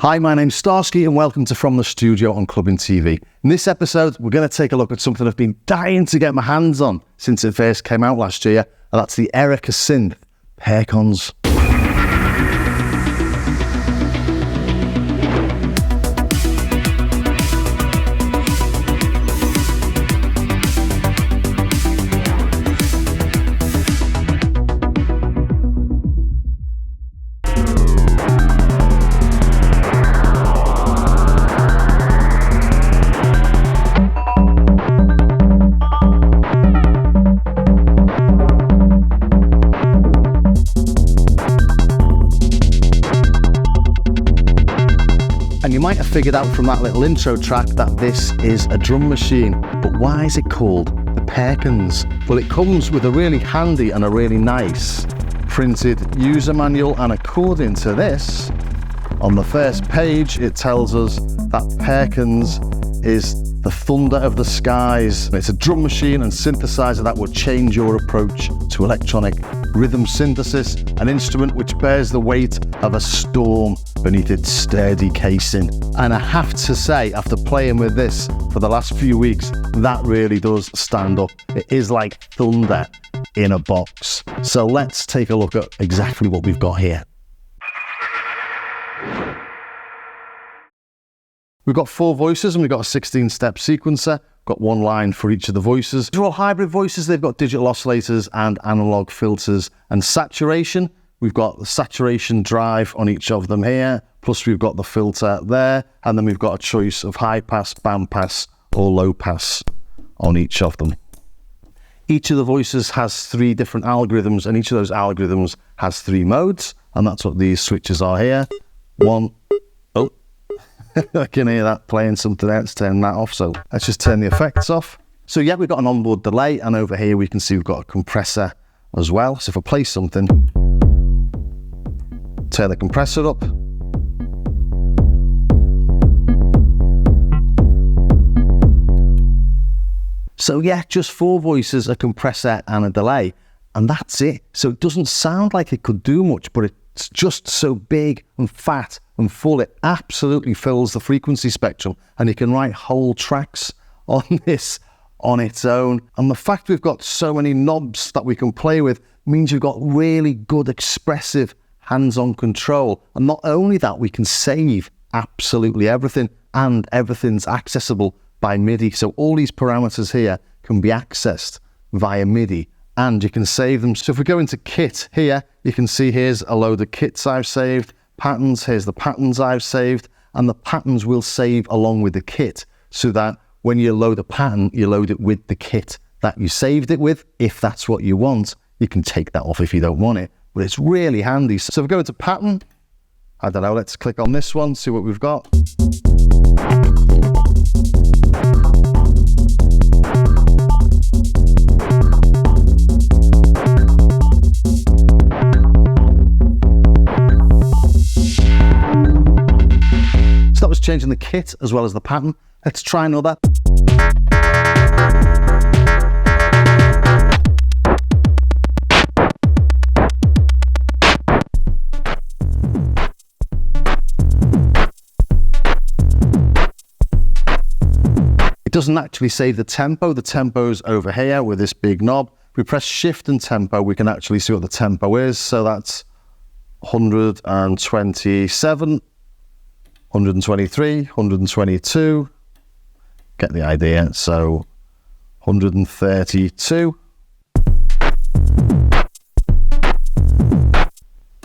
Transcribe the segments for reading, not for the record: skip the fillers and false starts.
Hi, my name's Starsky and welcome to From the Studio on Clubbing TV. In this episode, we're going to take a look at something I've been dying to get my hands on since it first came out last year, and that's the Erica synth, Perkons. And you might have figured out from that little intro track that this is a drum machine, but why is it called the Perkons? Well, it comes with a really handy and a really nice printed user manual, and according to this, on the first page, it tells us that Perkons is the thunder of the skies. It's a drum machine and synthesizer that will change your approach to electronic rhythm synthesis, an instrument which bears the weight of a storm beneath its sturdy casing. And I have to say, after playing with this for the last few weeks, that really does stand up. It is like thunder in a box. So let's take a look at exactly what we've got here. We've got 4 voices and we've got a 16-step sequencer. Got 1 line for each of the voices. They're all hybrid voices. They've got digital oscillators and analog filters and saturation. We've got the saturation drive on each of them here. Plus we've got the filter there. And then we've got a choice of high pass, band pass or low pass on each of them. Each of the voices has 3 different algorithms, and each of those algorithms has 3 modes. And that's what these switches are here. 1, oh. I can hear that playing something else, turn that off, so let's just turn the effects off. So yeah, we've got an onboard delay, and over here we can see we've got a compressor as well. So if I play something, turn the compressor up. So yeah, just 4 voices, a compressor and a delay, and that's it. So it doesn't sound like it could do much, but it's just so big and fat and full. It absolutely fills the frequency spectrum, and you can write whole tracks on this on its own. And the fact we've got so many knobs that we can play with means you've got really good expressive hands-on control. And not only that, we can save absolutely everything, and everything's accessible by MIDI. So all these parameters here can be accessed via MIDI, and you can save them. So if we go into kit here, you can see here's a load of kits I've saved. Patterns, here's the patterns I've saved, and the patterns will save along with the kit, so that when you load a pattern, you load it with the kit that you saved it with. If that's what you want, you can take that off if you don't want it, but it's really handy. So if we go into pattern, I don't know, let's click on this one, see what we've got. That was changing the kit as well as the pattern. Let's try another. It doesn't actually save the tempo. The tempo's over here with this big knob. If we press shift and tempo, we can actually see what the tempo is. So that's 127. 123, 122, get the idea, so 132.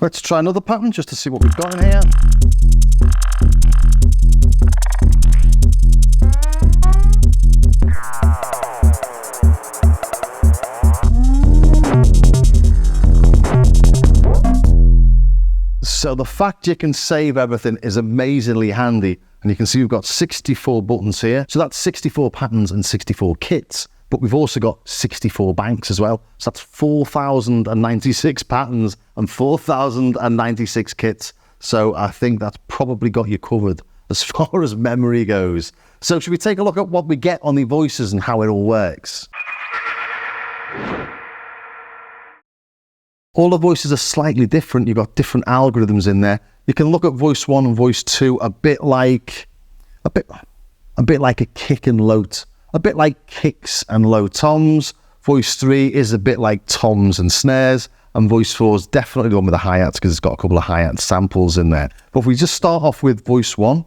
Let's try another pattern just to see what we've got in here. So the fact you can save everything is amazingly handy, and you can see we've got 64 buttons here. So that's 64 patterns and 64 kits, but we've also got 64 banks as well. So that's 4,096 patterns and 4,096 kits. So I think that's probably got you covered as far as memory goes. So should we take a look at what we get on the voices and how it all works? All the voices are slightly different. You've got different algorithms in there. You can look at voice 1 and voice 2 a bit like a kick and low, a bit like kicks and low toms. Voice 3 is a bit like toms and snares, and voice 4 is definitely the one with the hi-hats because it's got a couple of hi-hat samples in there. But if we just start off with voice 1,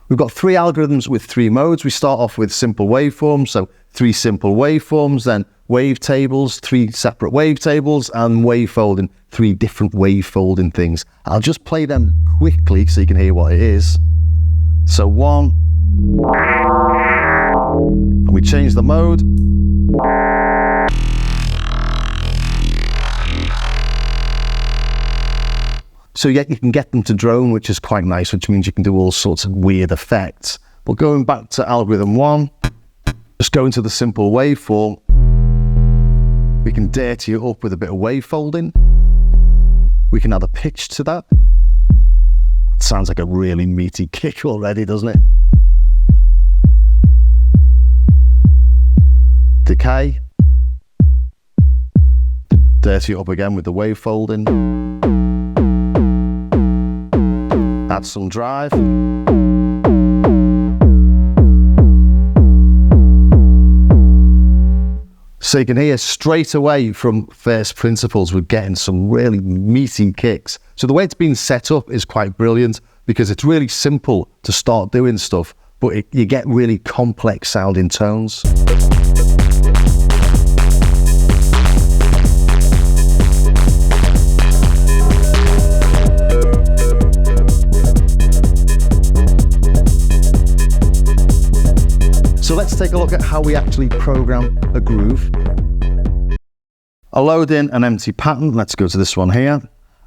we've got 3 algorithms with 3 modes. We start off with simple waveforms, so 3 simple waveforms, then wave tables, 3 separate wave tables, and wave folding, 3 different wave folding things. I'll just play them quickly so you can hear what it is. So 1, and we change the mode. So yeah, you can get them to drone, which is quite nice, which means you can do all sorts of weird effects. But going back to algorithm 1, just go into the simple waveform. We can dirty it up with a bit of wave folding. We can add a pitch to that. It sounds like a really meaty kick already, doesn't it? Decay. Dirty it up again with the wave folding. Add some drive. So you can hear straight away from first principles we're getting some really meaty kicks. So the way it's been set up is quite brilliant because it's really simple to start doing stuff, but you get really complex sounding tones. So let's take a look at how we actually program a groove. I'll load in an empty pattern. Let's go to this one here.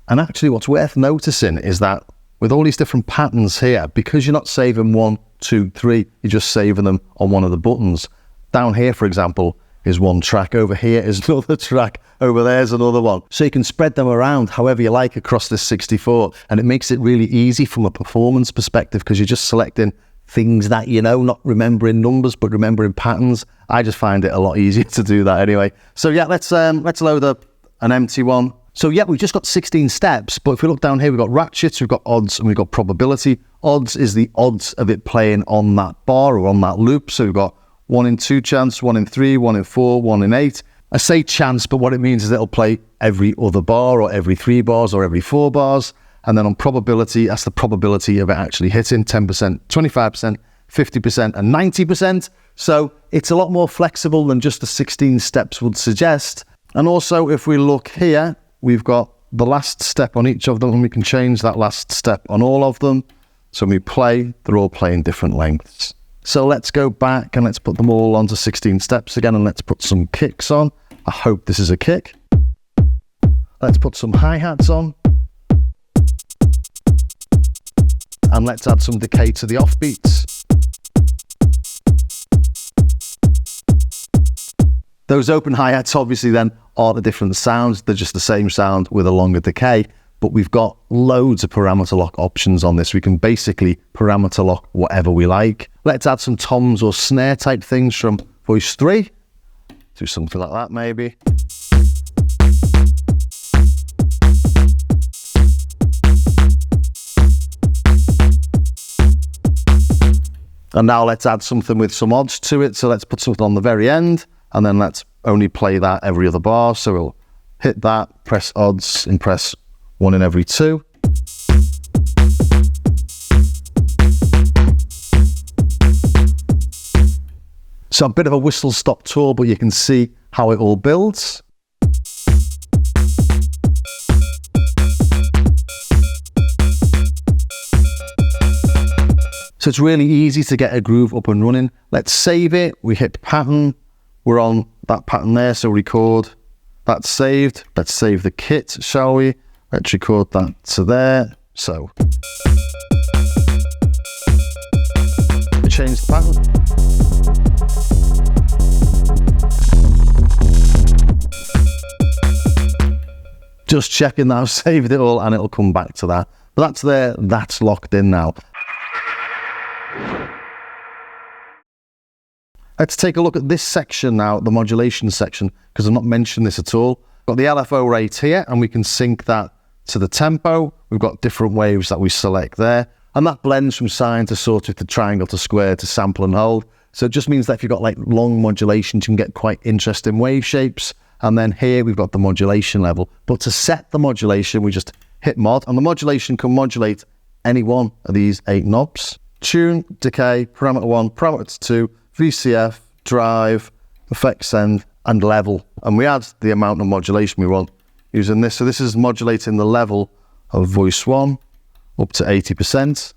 And actually what's worth noticing is that with all these different patterns here, because you're not saving 1, 2, 3, you're just saving them on one of the buttons. Down here, for example, is one track. Over here is another track. Over there's another one. So you can spread them around however you like across this 64. And it makes it really easy from a performance perspective because you're just selecting things that you know, not remembering numbers, but remembering patterns. I just find it a lot easier to do that anyway. So yeah, let's load up an empty one. So yeah, we've just got 16 steps, but if we look down here, we've got ratchets, we've got odds, and we've got probability. Odds is the odds of it playing on that bar or on that loop. So we've got 1 in 2 chance, 1 in 3, 1 in 4, 1 in 8. I say chance, but what it means is it'll play every other bar or every 3 bars or every 4 bars. And then on probability, that's the probability of it actually hitting 10%, 25%, 50%, and 90%. So it's a lot more flexible than just the 16 steps would suggest. And also, if we look here, we've got the last step on each of them, and we can change that last step on all of them. So when we play, they're all playing different lengths. So let's go back and let's put them all onto 16 steps again, and let's put some kicks on. I hope this is a kick. Let's put some hi-hats on. And let's add some decay to the offbeats. Those open hi-hats obviously then are the different sounds. They're just the same sound with a longer decay, but we've got loads of parameter lock options on this. We can basically parameter lock whatever we like. Let's add some toms or snare type things from voice 3. Do something like that maybe. And now let's add something with some odds to it. So let's put something on the very end, and then let's only play that every other bar. So we'll hit that, press odds, and press 1 in every 2. So a bit of a whistle-stop tour, but you can see how it all builds. So it's really easy to get a groove up and running. Let's save it. We hit pattern. We're on that pattern there, so record. That's saved. Let's save the kit, shall we? Let's record that to there. So change the pattern. Just checking that I've saved it all, and it'll come back to that. But that's there. That's locked in now. Let's take a look at this section now, the modulation section, because I've not mentioned this at all. Got the LFO rate here, and we can sync that to the tempo. We've got different waves that we select there, and that blends from sine to sawtooth to triangle to square to sample and hold. So it just means that if you've got like long modulations, you can get quite interesting wave shapes. And then here we've got the modulation level. But to set the modulation, we just hit mod, and the modulation can modulate any one of these 8 knobs. Tune, decay, parameter 1, parameter 2, VCF, drive, effect send, and level. And we add the amount of modulation we want using this. So this is modulating the level of voice 1 up to 80%.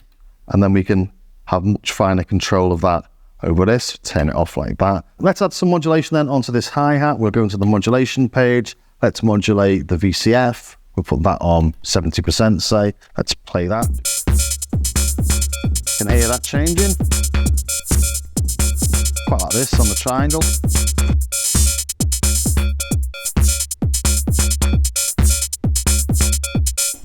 And then we can have much finer control of that over this, turn it off like that. Let's add some modulation then onto this hi-hat. We'll go into the modulation page. Let's modulate the VCF. We'll put that on 70%, say. Let's play that. You can hear that changing. Quite like this on the triangle.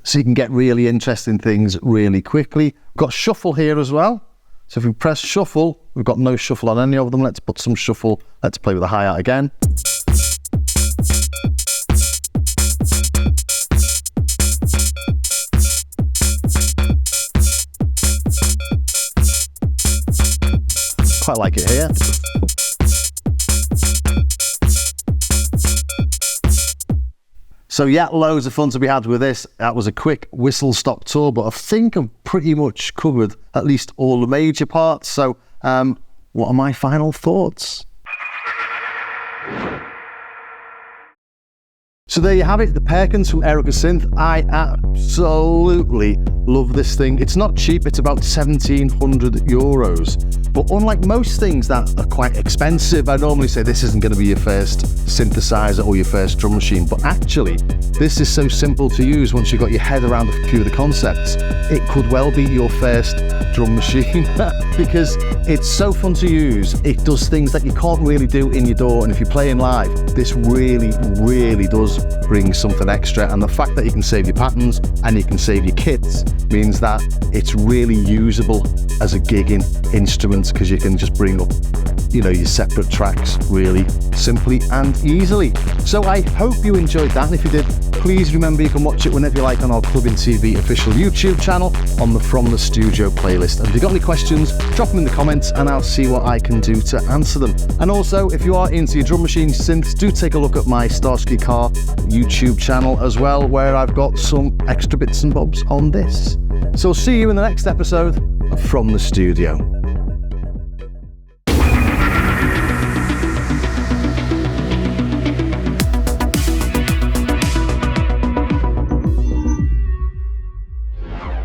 So you can get really interesting things really quickly. We've got shuffle here as well. So if we press shuffle, we've got no shuffle on any of them. Let's put some shuffle. Let's play with the hi-hat again. Quite like it here. So yeah, loads of fun to be had with this. That was a quick whistle-stop tour, but I think I've pretty much covered at least all the major parts. So what are my final thoughts? So there you have it, the Perkons from Erica Synth. I absolutely love this thing. It's not cheap, it's about 1,700 euros. But unlike most things that are quite expensive, I normally say this isn't going to be your first synthesizer or your first drum machine. But actually, this is so simple to use once you've got your head around a few of the concepts. It could well be your first drum machine because it's so fun to use. It does things that you can't really do in your DAW, and if you're playing live, this really, really does bring something extra. And the fact that you can save your patterns and you can save your kits means that it's really usable as a gigging instrument, because you can just bring up, you know, your separate tracks really simply and easily. So I hope you enjoyed that, and if you did, please remember you can watch it whenever you like on our Clubbing TV official YouTube channel on the From the Studio playlist. And if you've got any questions, drop them in the comments and I'll see what I can do to answer them. And also, if you are into your drum machine synths, do take a look at my Starsky Car YouTube channel as well, where I've got some extra bits and bobs on this. So I'll see you in the next episode of From the Studio.